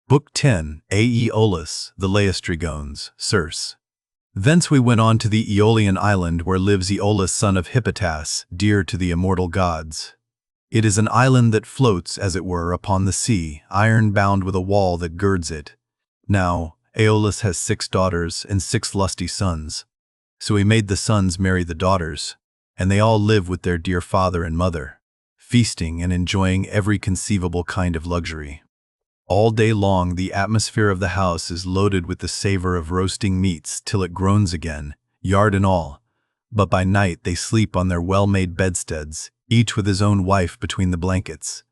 Book 10, AEOLUS, the LAESTRYGONES, CIRCE. Thence we went on to the Aeolian island where lives AEOLUS son of Hippotas, dear to the immortal gods. It is an island that floats, as it were, upon the sea, iron-bound with a wall that girds it. Now, AEOLUS has 6 daughters and 6 lusty sons. So he made the sons marry the daughters, and they all live with their dear father and mother, feasting and enjoying every conceivable kind of luxury. All day long the atmosphere of the house is loaded with the savor of roasting meats till it groans again, yard and all. But by night they sleep on their well-made bedsteads, each with his own wife between the blankets.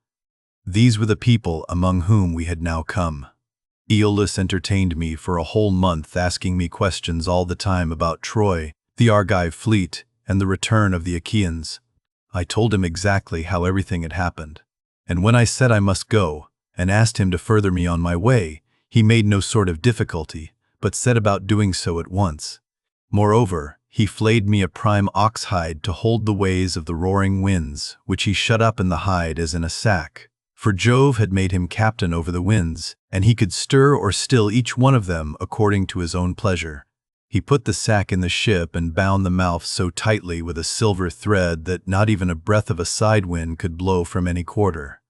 These were the people among whom we had now come. AEOLUS entertained me for a whole month, asking me questions all the time about Troy, the Argive fleet, and the return of the Achaeans. I told him exactly how everything had happened, and when I said I must go, and asked him to further me on my way, he made no sort of difficulty, but set about doing so at once. Moreover, he flayed me a prime ox hide to hold the ways of the roaring winds, which he shut up in the hide as in a sack. For Jove had made him captain over the winds, and he could stir or still each one of them according to his own pleasure. He put the sack in the ship and bound the mouth so tightly with a silver thread that not even a breath of a side wind could blow from any quarter.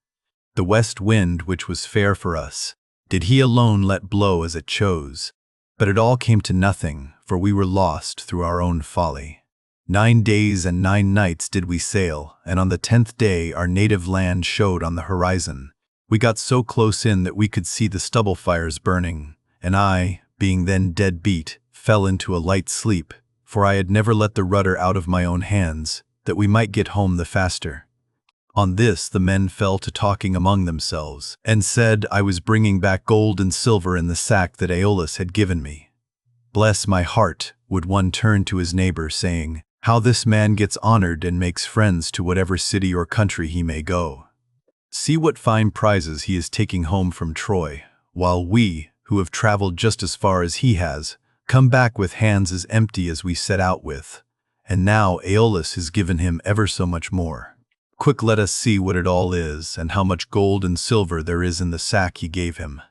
The west wind, which was fair for us, did he alone let blow as it chose. But it all came to nothing, for we were lost through our own folly. 9 days and 9 nights did we sail, and on the 10th day our native land showed on the horizon. We got so close in that we could see the stubble fires burning, and I, being then dead beat, fell into a light sleep, for I had never let the rudder out of my own hands, that we might get home the faster. On this the men fell to talking among themselves, and said I was bringing back gold and silver in the sack that AEOLUS had given me. Bless my heart, would one turn to his neighbor, saying, how this man gets honored and makes friends to whatever city or country he may go. See what fine prizes he is taking home from Troy, while we, who have traveled just as far as he has, come back with hands as empty as we set out with. And now AEOLUS has given him ever so much more. Quick, let us see what it all is, and how much gold and silver there is in the sack he gave him.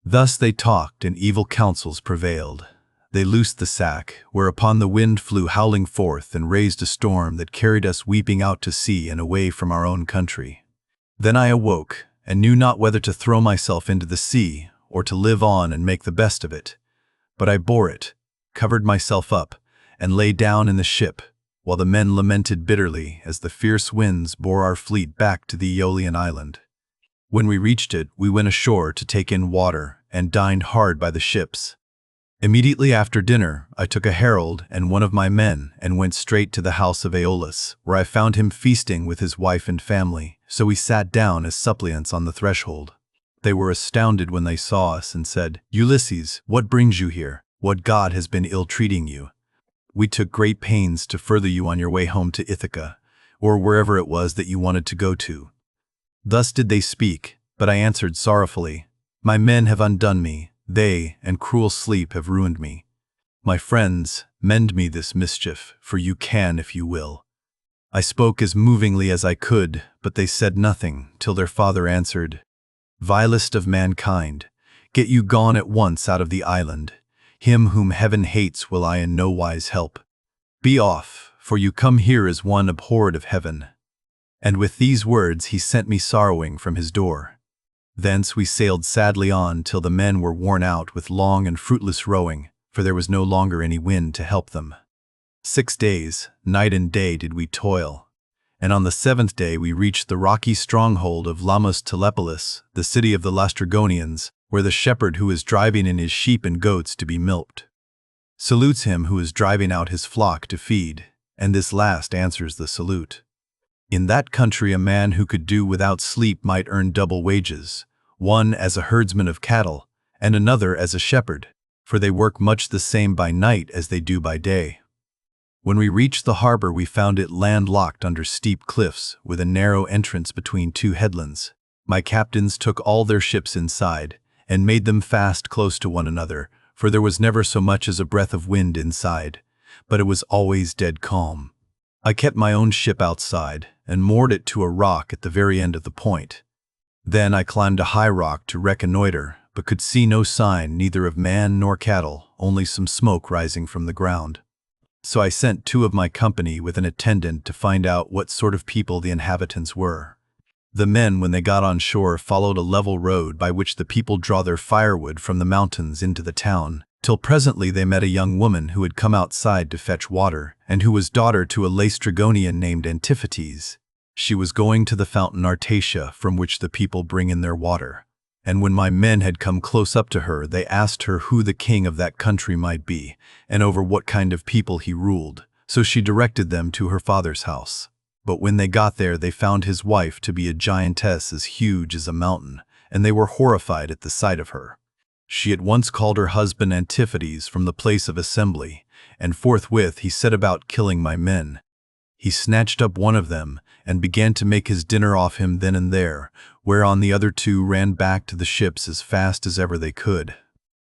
Thus they talked, and evil counsels prevailed. They loosed the sack, whereupon the wind flew howling forth and raised a storm that carried us weeping out to sea and away from our own country. Then I awoke, and knew not whether to throw myself into the sea, or to live on and make the best of it. But I bore it, covered myself up, and lay down in the ship, while the men lamented bitterly as the fierce winds bore our fleet back to the Aeolian island. When we reached it, we went ashore to take in water, and dined hard by the ships. Immediately after dinner, I took a herald and one of my men and went straight to the house of AEOLUS, where I found him feasting with his wife and family, so we sat down as suppliants on the threshold. They were astounded when they saw us and said, Ulysses, what brings you here? What god has been ill-treating you? We took great pains to further you on your way home to Ithaca, or wherever it was that you wanted to go to. Thus did they speak, but I answered sorrowfully, my men have undone me, they and cruel sleep have ruined me. My friends, mend me this mischief, for you can if you will. I spoke as movingly as I could, but they said nothing, till their father answered, vilest of mankind, get you gone at once out of the island. Him whom heaven hates will I in no wise help. Be off, for you come here as one abhorred of heaven. And with these words he sent me sorrowing from his door. Thence we sailed sadly on till the men were worn out with long and fruitless rowing, for there was no longer any wind to help them. 6 days, night and day did we toil, and on the 7th day we reached the rocky stronghold of Lamos Telepolis, the city of the Laestrygonians, where the shepherd who is driving in his sheep and goats to be milked salutes him who is driving out his flock to feed, and this last answers the salute. In that country a man who could do without sleep might earn double wages, one as a herdsman of cattle, and another as a shepherd, for they work much the same by night as they do by day. When we reached the harbor we found it landlocked under steep cliffs, with a narrow entrance between 2 headlands. My captains took all their ships inside, and made them fast close to one another, for there was never so much as a breath of wind inside, but it was always dead calm. I kept my own ship outside, and moored it to a rock at the very end of the point. Then I climbed a high rock to reconnoiter, but could see no sign neither of man nor cattle, only some smoke rising from the ground. So I sent 2 of my company with an attendant to find out what sort of people the inhabitants were. The men, when they got on shore, followed a level road by which the people draw their firewood from the mountains into the town, till presently they met a young woman who had come outside to fetch water, and who was daughter to a Laestrygonian named Antiphates. She was going to the fountain Artatia, from which the people bring in their water. And when my men had come close up to her, they asked her who the king of that country might be, and over what kind of people he ruled. So she directed them to her father's house. But when they got there, they found his wife to be a giantess as huge as a mountain, and they were horrified at the sight of her. She at once called her husband Antiphates from the place of assembly, and forthwith he set about killing my men. He snatched up one of them, and began to make his dinner off him then and there, whereon the other 2 ran back to the ships as fast as ever they could.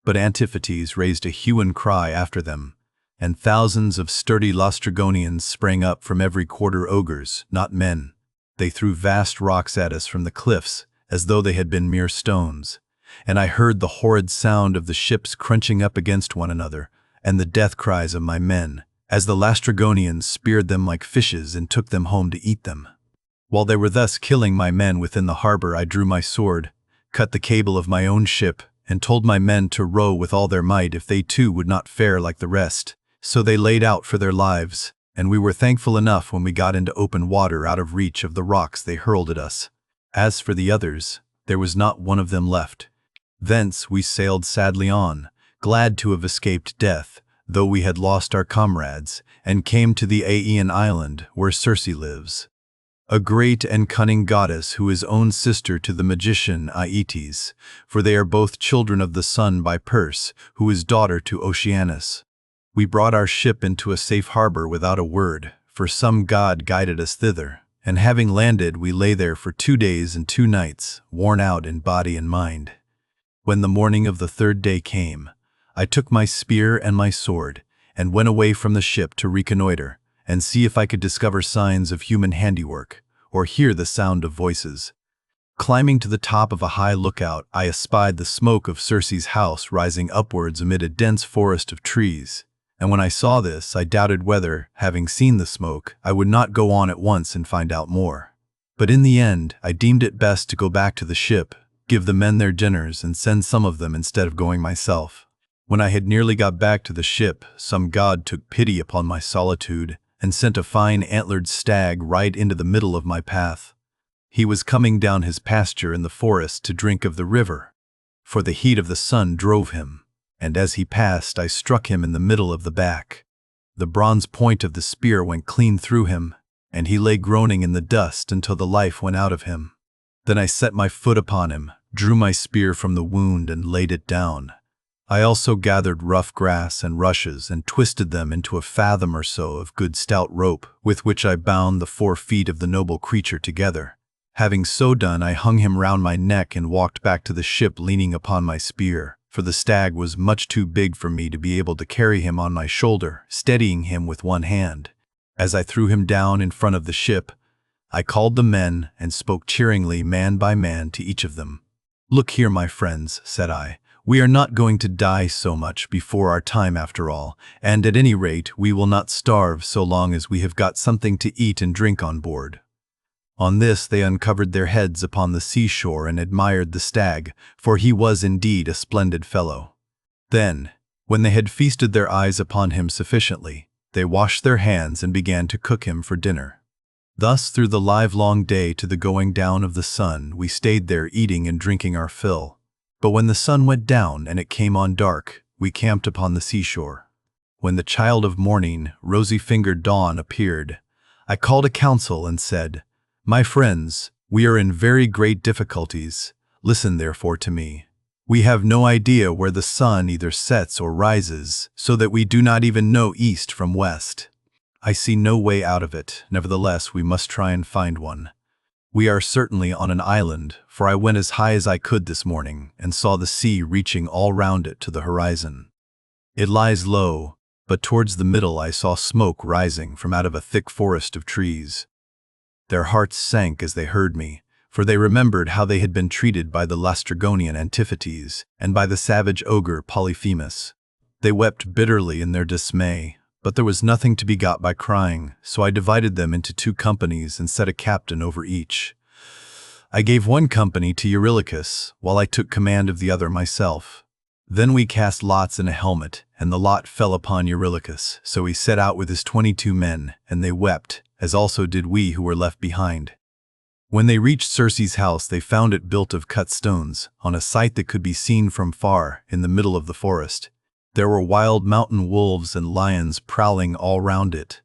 But Antiphates raised a hue and cry after them, and thousands of sturdy Laestrygonians sprang up from every quarter, ogres, not men. They threw vast rocks at us from the cliffs, as though they had been mere stones. And I heard the horrid sound of the ships crunching up against one another, and the death cries of my men, as the Laestrygonians speared them like fishes and took them home to eat them. While they were thus killing my men within the harbor, I drew my sword, cut the cable of my own ship, and told my men to row with all their might if they too would not fare like the rest. So they laid out for their lives, and we were thankful enough when we got into open water out of reach of the rocks they hurled at us. As for the others, there was not one of them left. Thence we sailed sadly on, glad to have escaped death, though we had lost our comrades, and came to the Aeaean island where Circe lives, a great and cunning goddess who is own sister to the magician Aeetes, for they are both children of the sun by Perse, who is daughter to Oceanus. We brought our ship into a safe harbor without a word, for some god guided us thither, and having landed we lay there for 2 days and 2 nights, worn out in body and mind. When the morning of the 3rd day came, I took my spear and my sword, and went away from the ship to reconnoiter, and see if I could discover signs of human handiwork, or hear the sound of voices. Climbing to the top of a high lookout, I espied the smoke of Circe's house rising upwards amid a dense forest of trees. And when I saw this, I doubted whether, having seen the smoke, I would not go on at once and find out more. But in the end, I deemed it best to go back to the ship, give the men their dinners, and send some of them instead of going myself. When I had nearly got back to the ship, some god took pity upon my solitude, and sent a fine antlered stag right into the middle of my path. He was coming down his pasture in the forest to drink of the river, for the heat of the sun drove him, and as he passed I struck him in the middle of the back. The bronze point of the spear went clean through him, and he lay groaning in the dust until the life went out of him. Then I set my foot upon him, drew my spear from the wound and laid it down. I also gathered rough grass and rushes and twisted them into a fathom or so of good stout rope, with which I bound the 4 feet of the noble creature together. Having so done, I hung him round my neck and walked back to the ship leaning upon my spear, for the stag was much too big for me to be able to carry him on my shoulder, steadying him with one hand. As I threw him down in front of the ship, I called the men and spoke cheeringly man by man to each of them. "Look here, my friends," said I, "we are not going to die so much before our time after all, and at any rate we will not starve so long as we have got something to eat and drink on board." On this they uncovered their heads upon the seashore and admired the stag, for he was indeed a splendid fellow. Then, when they had feasted their eyes upon him sufficiently, they washed their hands and began to cook him for dinner. Thus through the livelong day to the going down of the sun we stayed there eating and drinking our fill. But when the sun went down and it came on dark, we camped upon the seashore. When the child of morning, rosy-fingered dawn, appeared, I called a council and said, "My friends, we are in very great difficulties. Listen therefore to me. We have no idea where the sun either sets or rises, so that we do not even know east from west. I see no way out of it, nevertheless we must try and find one. We are certainly on an island, for I went as high as I could this morning and saw the sea reaching all round it to the horizon. It lies low, but towards the middle I saw smoke rising from out of a thick forest of trees." Their hearts sank as they heard me, for they remembered how they had been treated by the Laestrygonian Antiphates and by the savage ogre Polyphemus. They wept bitterly in their dismay, but there was nothing to be got by crying, so I divided them into 2 companies and set a captain over each. I gave one company to Eurylochus, while I took command of the other myself. Then we cast lots in a helmet, and the lot fell upon Eurylochus, so he set out with his 22 men, and they wept, as also did we who were left behind. When they reached Circe's house, they found it built of cut stones, on a site that could be seen from far, in the middle of the forest. There were wild mountain wolves and lions prowling all round it,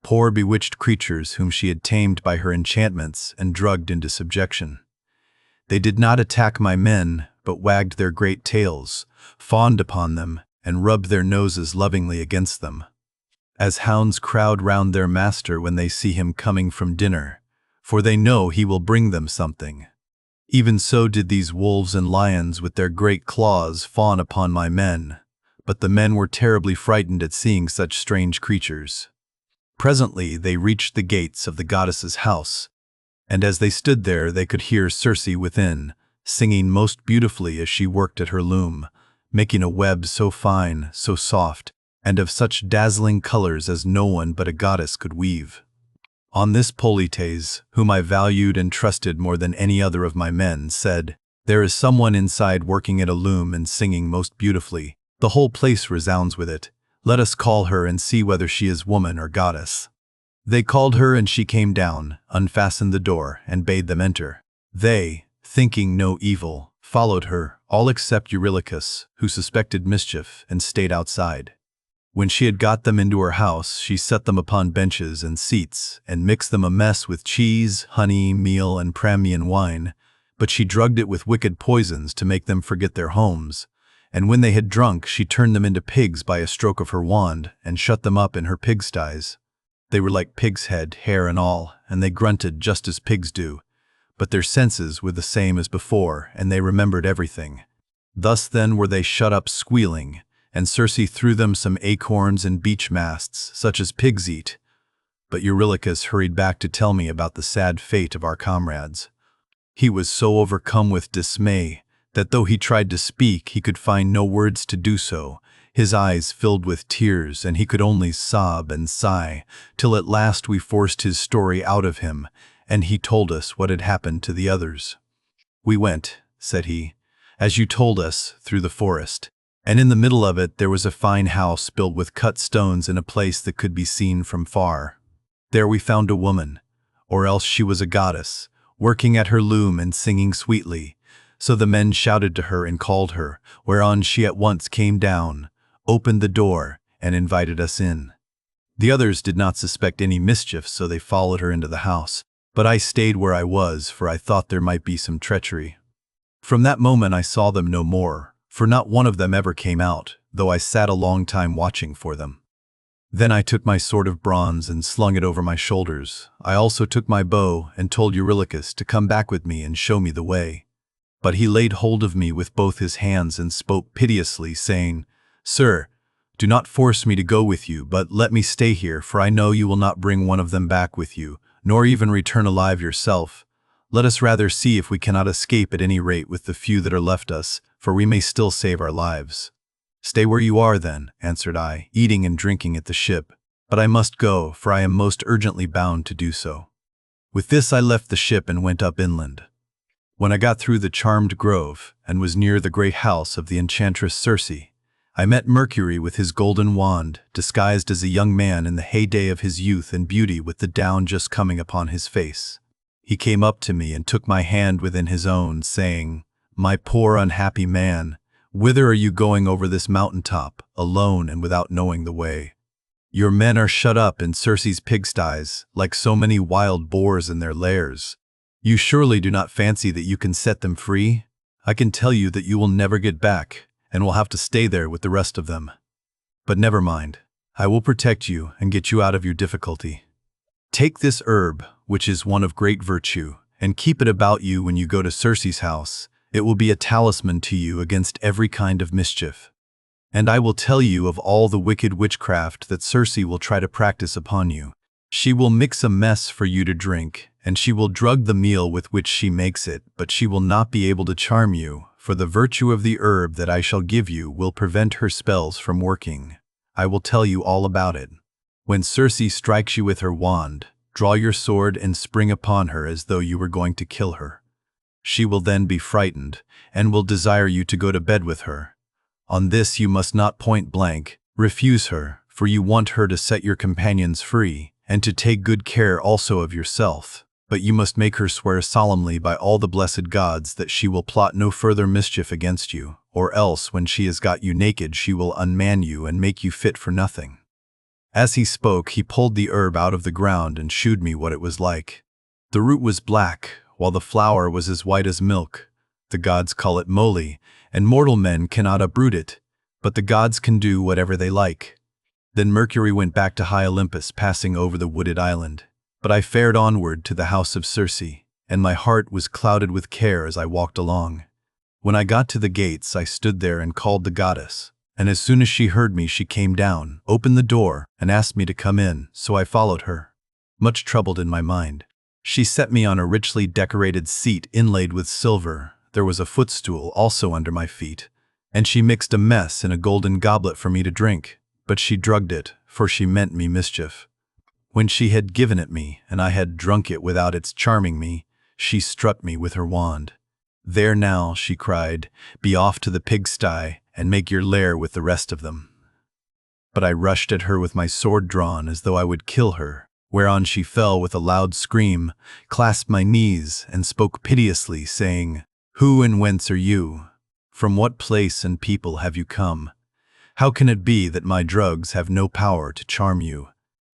poor bewitched creatures whom she had tamed by her enchantments and drugged into subjection. They did not attack my men, but wagged their great tails, fawned upon them, and rubbed their noses lovingly against them, as hounds crowd round their master when they see him coming from dinner, for they know he will bring them something. Even so did these wolves and lions with their great claws fawn upon my men, but the men were terribly frightened at seeing such strange creatures. Presently they reached the gates of the goddess's house, and as they stood there they could hear Circe within, singing most beautifully as she worked at her loom, making a web so fine, so soft, and of such dazzling colors as no one but a goddess could weave. On this Polites, whom I valued and trusted more than any other of my men, said, "There is someone inside working at a loom and singing most beautifully. The whole place resounds with it. Let us call her and see whether she is woman or goddess." They called her, and she came down, unfastened the door, and bade them enter. They, thinking no evil, followed her, all except Eurylochus, who suspected mischief and stayed outside. When she had got them into her house, she set them upon benches and seats, and mixed them a mess with cheese, honey, meal, and Pramnian wine, but she drugged it with wicked poisons to make them forget their homes. And when they had drunk, she turned them into pigs by a stroke of her wand, and shut them up in her pigsties. They were like pig's head, hair and all, and they grunted just as pigs do. But their senses were the same as before, and they remembered everything. Thus then were they shut up squealing, and Circe threw them some acorns and beech masts, such as pigs eat. But Eurylochus hurried back to tell me about the sad fate of our comrades. He was so overcome with dismay that though he tried to speak, he could find no words to do so. His eyes filled with tears, and he could only sob and sigh, till at last we forced his story out of him, and he told us what had happened to the others. "We went," said he, "as you told us, through the forest, and in the middle of it there was a fine house built with cut stones in a place that could be seen from far. There we found a woman, or else she was a goddess, working at her loom and singing sweetly. So the men shouted to her and called her, whereon she at once came down, opened the door, and invited us in. The others did not suspect any mischief, so they followed her into the house, but I stayed where I was, for I thought there might be some treachery. From that moment I saw them no more, for not one of them ever came out, though I sat a long time watching for them. Then I took my sword of bronze and slung it over my shoulders. I also took my bow and told Eurylochus to come back with me and show me the way. But he laid hold of me with both his hands and spoke piteously, saying, "Sir, do not force me to go with you, but let me stay here, for I know you will not bring one of them back with you, nor even return alive yourself. Let us rather see if we cannot escape at any rate with the few that are left us, for we may still save our lives." "Stay where you are then," answered I, "eating and drinking at the ship. But I must go, for I am most urgently bound to do so." With this I left the ship and went up inland. When I got through the charmed grove, and was near the great house of the enchantress Circe, I met Mercury with his golden wand, disguised as a young man in the heyday of his youth and beauty, with the down just coming upon his face. He came up to me and took my hand within his own, saying, "My poor unhappy man, whither are you going over this mountain-top, alone and without knowing the way? Your men are shut up in Circe's pigsties, like so many wild boars in their lairs. You surely do not fancy that you can set them free? I can tell you that you will never get back, and will have to stay there with the rest of them. But never mind, I will protect you and get you out of your difficulty. Take this herb, which is one of great virtue, and keep it about you when you go to Circe's house. It will be a talisman to you against every kind of mischief. And I will tell you of all the wicked witchcraft that Circe will try to practice upon you. She will mix a mess for you to drink, and she will drug the meal with which she makes it, but she will not be able to charm you, for the virtue of the herb that I shall give you will prevent her spells from working. I will tell you all about it. When Circe strikes you with her wand, draw your sword and spring upon her as though you were going to kill her. She will then be frightened, and will desire you to go to bed with her. On this you must not point blank refuse her, for you want her to set your companions free, and to take good care also of yourself. But you must make her swear solemnly by all the blessed gods that she will plot no further mischief against you, or else when she has got you naked she will unman you and make you fit for nothing. As he spoke, he pulled the herb out of the ground and shewed me what it was like. The root was black, while the flower was as white as milk. The gods call it moly, and mortal men cannot uproot it, but the gods can do whatever they like. Then Mercury went back to high Olympus, passing over the wooded island. But I fared onward to the house of Circe, and my heart was clouded with care as I walked along. When I got to the gates, I stood there and called the goddess, and as soon as she heard me she came down, opened the door, and asked me to come in, so I followed her, much troubled in my mind. She set me on a richly decorated seat inlaid with silver. There was a footstool also under my feet, and she mixed a mess in a golden goblet for me to drink, but she drugged it, for she meant me mischief. When she had given it me, and I had drunk it without its charming me, she struck me with her wand. "There now," she cried, "be off to the pigsty, and make your lair with the rest of them." But I rushed at her with my sword drawn as though I would kill her, whereon she fell with a loud scream, clasped my knees, and spoke piteously, saying, "Who and whence are you? From what place and people have you come? How can it be that my drugs have no power to charm you?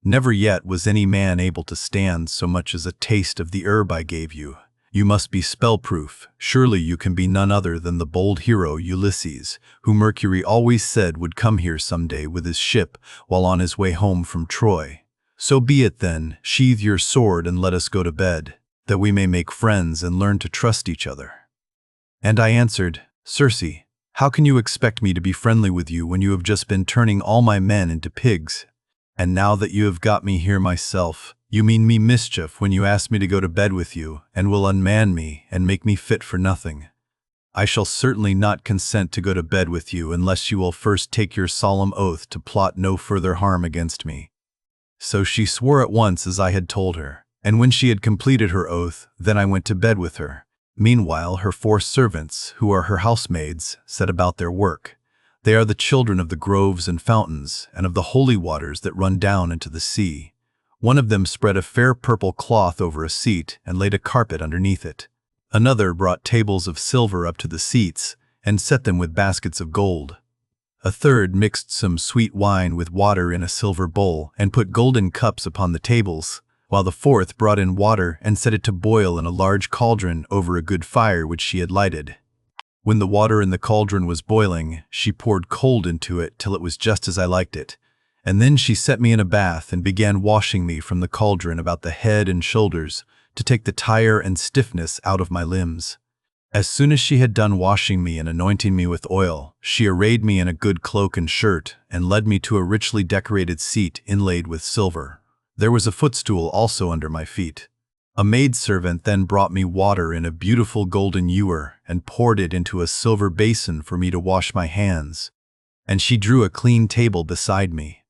Never yet was any man able to stand so much as a taste of the herb I gave you. You must be spell-proof. Surely you can be none other than the bold hero Ulysses, who Mercury always said would come here someday with his ship while on his way home from Troy. So be it then, sheathe your sword and let us go to bed, that we may make friends and learn to trust each other." And I answered, "Circe, how can you expect me to be friendly with you when you have just been turning all my men into pigs? And now that you have got me here myself, you mean me mischief when you ask me to go to bed with you, and will unman me and make me fit for nothing. I shall certainly not consent to go to bed with you unless you will first take your solemn oath to plot no further harm against me." So she swore at once as I had told her, and when she had completed her oath, then I went to bed with her. Meanwhile her 4 servants, who are her housemaids, set about their work. They are the children of the groves and fountains, and of the holy waters that run down into the sea. One of them spread a fair purple cloth over a seat and laid a carpet underneath it. Another brought tables of silver up to the seats and set them with baskets of gold. A third mixed some sweet wine with water in a silver bowl and put golden cups upon the tables, while the fourth brought in water and set it to boil in a large cauldron over a good fire which she had lighted. When the water in the cauldron was boiling, she poured cold into it till it was just as I liked it, and then she set me in a bath and began washing me from the cauldron about the head and shoulders to take the tire and stiffness out of my limbs. As soon as she had done washing me and anointing me with oil, she arrayed me in a good cloak and shirt and led me to a richly decorated seat inlaid with silver. There was a footstool also under my feet. A maidservant then brought me water in a beautiful golden ewer and poured it into a silver basin for me to wash my hands, and she drew a clean table beside me.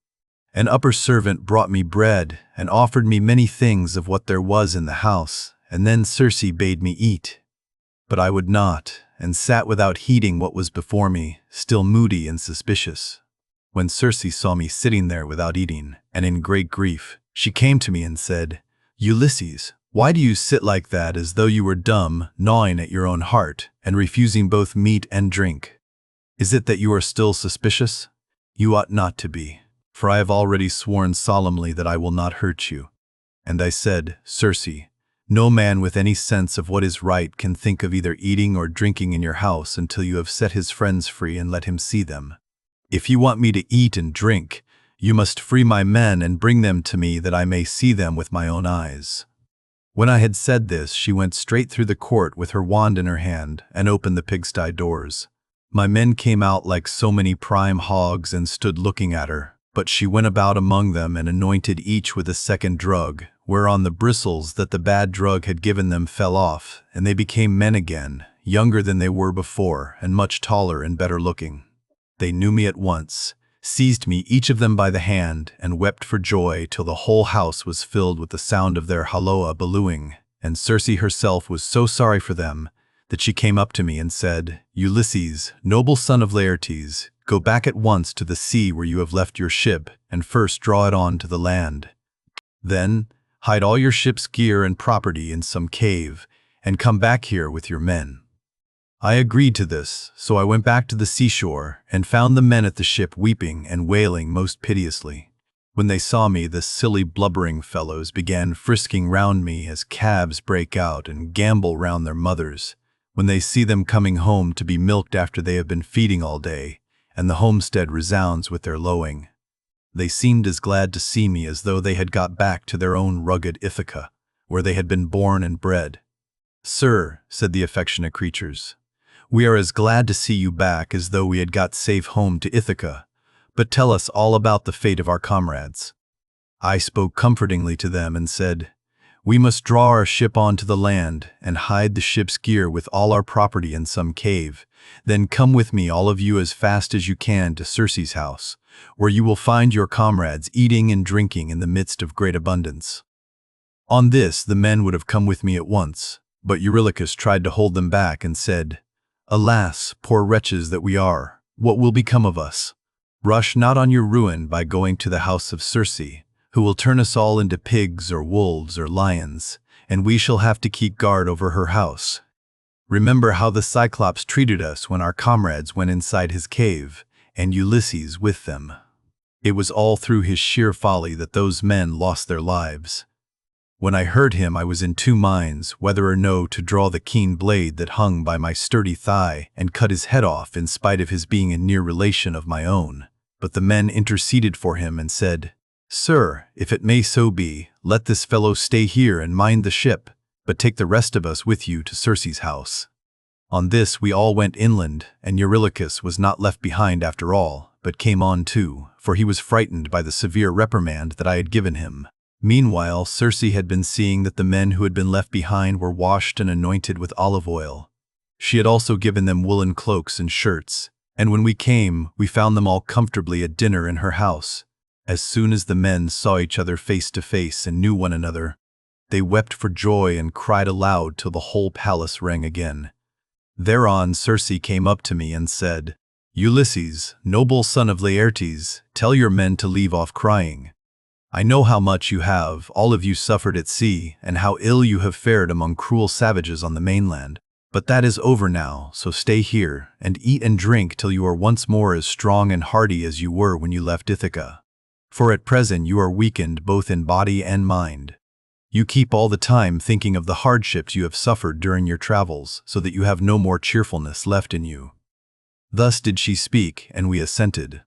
An upper servant brought me bread and offered me many things of what there was in the house, and then Circe bade me eat. But I would not, and sat without heeding what was before me, still moody and suspicious. When Circe saw me sitting there without eating, and in great grief, she came to me and said, "Ulysses, why do you sit like that as though you were dumb, gnawing at your own heart, and refusing both meat and drink? Is it that you are still suspicious? You ought not to be, for I have already sworn solemnly that I will not hurt you." And I said, "Circe, no man with any sense of what is right can think of either eating or drinking in your house until you have set his friends free and let him see them. If you want me to eat and drink, you must free my men and bring them to me that I may see them with my own eyes." When I had said this, she went straight through the court with her wand in her hand and opened the pigsty doors. My men came out like so many prime hogs and stood looking at her, but she went about among them and anointed each with a second drug, whereon the bristles that the bad drug had given them fell off, and they became men again, younger than they were before, and much taller and better looking. They knew me at once, seized me each of them by the hand, and wept for joy till the whole house was filled with the sound of their halloa bellowing, and Circe herself was so sorry for them that she came up to me and said, "Ulysses, noble son of Laertes, go back at once to the sea where you have left your ship, and first draw it on to the land. Then hide all your ship's gear and property in some cave, and come back here with your men." I agreed to this, so I went back to the seashore and found the men at the ship weeping and wailing most piteously. When they saw me, the silly blubbering fellows began frisking round me as calves break out and gambol round their mothers, when they see them coming home to be milked after they have been feeding all day, and the homestead resounds with their lowing. They seemed as glad to see me as though they had got back to their own rugged Ithaca, where they had been born and bred. "Sir," said the affectionate creatures, "we are as glad to see you back as though we had got safe home to Ithaca, but tell us all about the fate of our comrades." I spoke comfortingly to them and said, "We must draw our ship on to the land and hide the ship's gear with all our property in some cave. Then come with me, all of you, as fast as you can to Circe's house, where you will find your comrades eating and drinking in the midst of great abundance." On this the men would have come with me at once, but Eurylochus tried to hold them back and said, "Alas, poor wretches that we are, what will become of us? Rush not on your ruin by going to the house of Circe, who will turn us all into pigs or wolves or lions, and we shall have to keep guard over her house. Remember how the Cyclops treated us when our comrades went inside his cave, and Ulysses with them. It was all through his sheer folly that those men lost their lives." When I heard him, I was in two minds whether or no to draw the keen blade that hung by my sturdy thigh and cut his head off in spite of his being a near relation of my own. But the men interceded for him and said, "Sir, if it may so be, let this fellow stay here and mind the ship, but take the rest of us with you to Circe's house." On this we all went inland, and Eurylochus was not left behind after all, but came on too, for he was frightened by the severe reprimand that I had given him. Meanwhile, Circe had been seeing that the men who had been left behind were washed and anointed with olive oil. She had also given them woolen cloaks and shirts, and when we came, we found them all comfortably at dinner in her house. As soon as the men saw each other face to face and knew one another, they wept for joy and cried aloud till the whole palace rang again. Thereon Circe came up to me and said, "Ulysses, noble son of Laertes, tell your men to leave off crying. I know how much you have, all of you, suffered at sea, and how ill you have fared among cruel savages on the mainland. But that is over now, so stay here, and eat and drink till you are once more as strong and hardy as you were when you left Ithaca. For at present you are weakened both in body and mind. You keep all the time thinking of the hardships you have suffered during your travels, so that you have no more cheerfulness left in you." Thus did she speak, and we assented.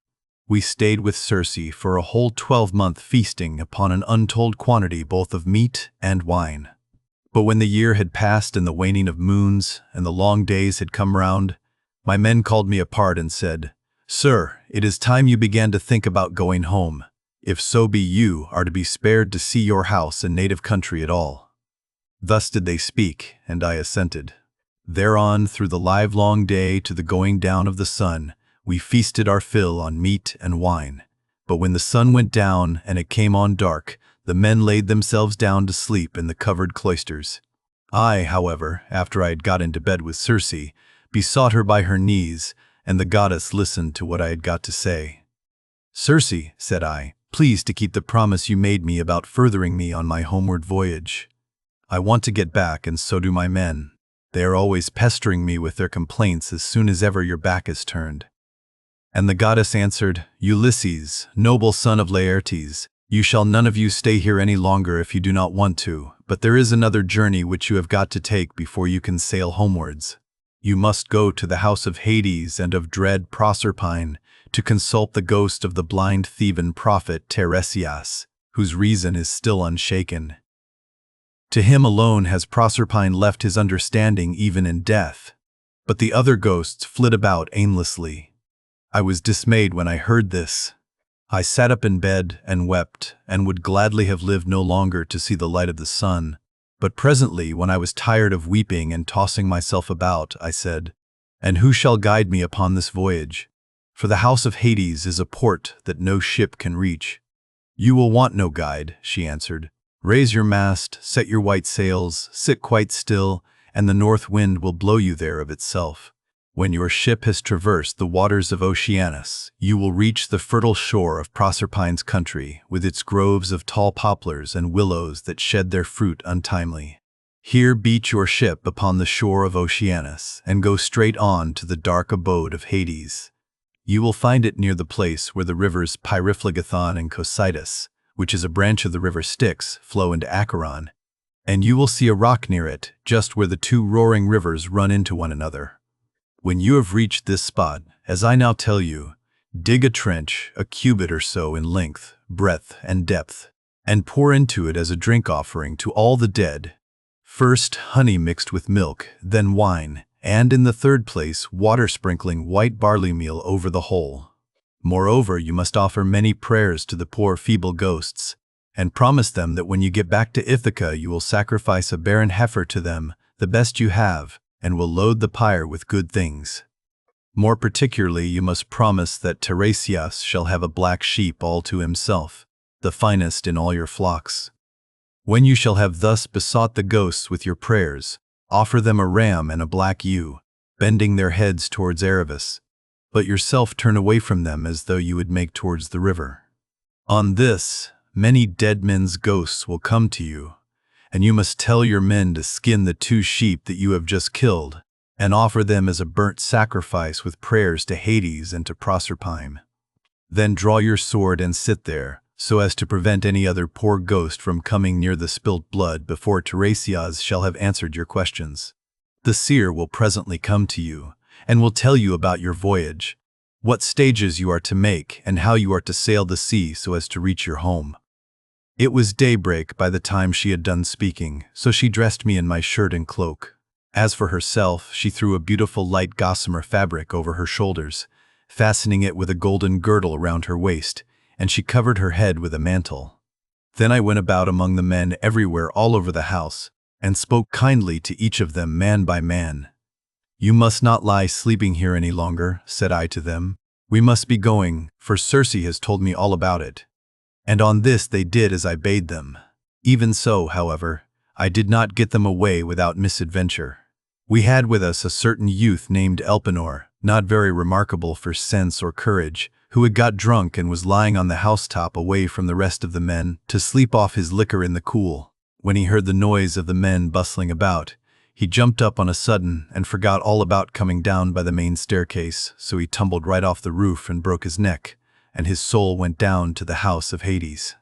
We stayed with Circe for a whole 12-month, feasting upon an untold quantity both of meat and wine. But when the year had passed and the waning of moons and the long days had come round, my men called me apart and said, "Sir, it is time you began to think about going home, if so be you are to be spared to see your house and native country at all." Thus did they speak, and I assented. Thereon, through the livelong day to the going down of the sun, we feasted our fill on meat and wine. But when the sun went down and it came on dark, the men laid themselves down to sleep in the covered cloisters. I, however, after I had got into bed with Circe, besought her by her knees, and the goddess listened to what I had got to say. "Circe," said I, "please to keep the promise you made me about furthering me on my homeward voyage. I want to get back, and so do my men. They are always pestering me with their complaints as soon as ever your back is turned." And the goddess answered, "Ulysses, noble son of Laertes, you shall none of you stay here any longer if you do not want to, but there is another journey which you have got to take before you can sail homewards. You must go to the house of Hades and of dread Proserpine to consult the ghost of the blind Theban prophet Tiresias, whose reason is still unshaken. To him alone has Proserpine left his understanding even in death, but the other ghosts flit about aimlessly." I was dismayed when I heard this. I sat up in bed and wept, and would gladly have lived no longer to see the light of the sun. But presently, when I was tired of weeping and tossing myself about, I said, "And who shall guide me upon this voyage? For the house of Hades is a port that no ship can reach." "You will want no guide," she answered. "Raise your mast, set your white sails, sit quite still, and the north wind will blow you there of itself. When your ship has traversed the waters of Oceanus, you will reach the fertile shore of Proserpine's country, with its groves of tall poplars and willows that shed their fruit untimely. Here beach your ship upon the shore of Oceanus, and go straight on to the dark abode of Hades. You will find it near the place where the rivers Pyriphlegethon and Cocytus, which is a branch of the river Styx, flow into Acheron, and you will see a rock near it, just where the two roaring rivers run into one another. When you have reached this spot, as I now tell you, dig a trench a cubit or so in length, breadth, and depth, and pour into it as a drink offering to all the dead, first honey mixed with milk, then wine, and in the third place water sprinkling white barley meal over the whole. Moreover, you must offer many prayers to the poor feeble ghosts, and promise them that when you get back to Ithaca you will sacrifice a barren heifer to them, the best you have, and will load the pyre with good things. More particularly, you must promise that Tiresias shall have a black sheep all to himself, the finest in all your flocks. When you shall have thus besought the ghosts with your prayers, offer them a ram and a black ewe, bending their heads towards Erebus, but yourself turn away from them as though you would make towards the river. On this, many dead men's ghosts will come to you, and you must tell your men to skin the 2 sheep that you have just killed, and offer them as a burnt sacrifice with prayers to Hades and to Proserpine. Then draw your sword and sit there, so as to prevent any other poor ghost from coming near the spilt blood before Tiresias shall have answered your questions. The seer will presently come to you, and will tell you about your voyage, what stages you are to make, and how you are to sail the sea so as to reach your home." It was daybreak by the time she had done speaking, so she dressed me in my shirt and cloak. As for herself, she threw a beautiful light gossamer fabric over her shoulders, fastening it with a golden girdle round her waist, and she covered her head with a mantle. Then I went about among the men everywhere all over the house, and spoke kindly to each of them man by man. "You must not lie sleeping here any longer," said I to them. "We must be going, for Circe has told me all about it." And on this they did as I bade them. Even so, however, I did not get them away without misadventure. We had with us a certain youth named Elpenor, not very remarkable for sense or courage, who had got drunk and was lying on the housetop away from the rest of the men to sleep off his liquor in the cool. When he heard the noise of the men bustling about, he jumped up on a sudden and forgot all about coming down by the main staircase, so he tumbled right off the roof and broke his neck, and his soul went down to the house of Hades.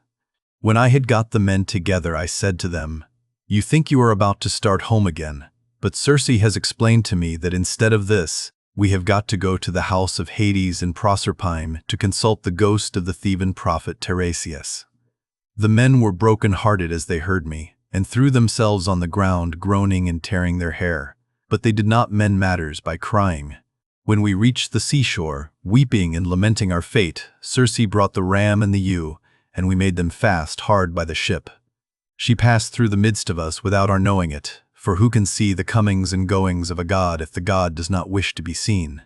When I had got the men together, I said to them, "You think you are about to start home again, but Circe has explained to me that instead of this, we have got to go to the house of Hades in Proserpine to consult the ghost of the Theban prophet Tiresias." The men were broken-hearted as they heard me, and threw themselves on the ground groaning and tearing their hair, but they did not mend matters by crying. When we reached the seashore, weeping and lamenting our fate, Circe brought the ram and the ewe, and we made them fast hard by the ship. She passed through the midst of us without our knowing it, for who can see the comings and goings of a god if the god does not wish to be seen?